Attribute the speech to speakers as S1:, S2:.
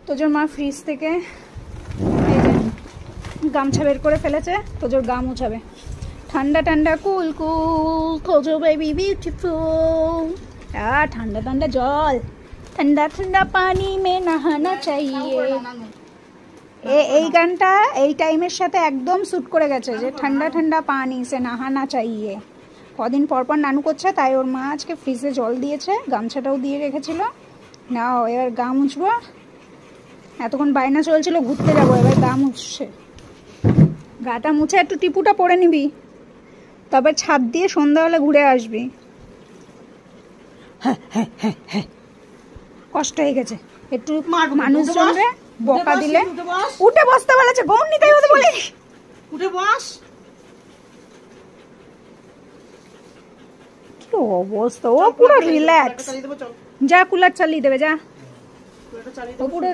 S1: তোজোর মা ফ্রিজ থেকে এই যে গামছা বের করে ফেলেছে, তোজোর গা মুছাবে। ঠান্ডা ঠান্ডা কুল কুল তোজো বেবি বিউটিফুল। ঠান্ডা ঠান্ডা জল, ঠান্ডা ঠান্ডা পানি মে নহানা চাইয়ে। এই গানটা এই টাইমের সাথে একদম স্যুট করে গেছে, যে ঠান্ডা ঠান্ডা পানি সে নহানা চাইয়ে। কদিন পর পর নানু করছে, তাই ওর মা আজকে ফ্রিজে জল দিয়েছে, গামছাটাও দিয়ে রেখেছিল। নাও এবার গা মুছবো। এতক্ষণ বায়না চলছিল ঘুরতে যাবো, এবার গা মুছছে। গাটা মুছে একটু টিপুটা পরে নিবি, তবে ছাদ দিয়ে সন্ধ্যাবেলা ঘুরে আসবি। হ্যাঁ হ্যাঁ হ্যাঁ হ্যাঁ, কষ্ট হয়ে গেছে একটু। মানুষজনরে বকা দিলে উঠে বসতে বলেছে, গৌন নিতে হতে বলে
S2: উঠে বস।
S1: কি অবস্থা, ও পুরো রিল্যাক্স। যা কুলার চালিয়ে দেবে, যা। ও পুরো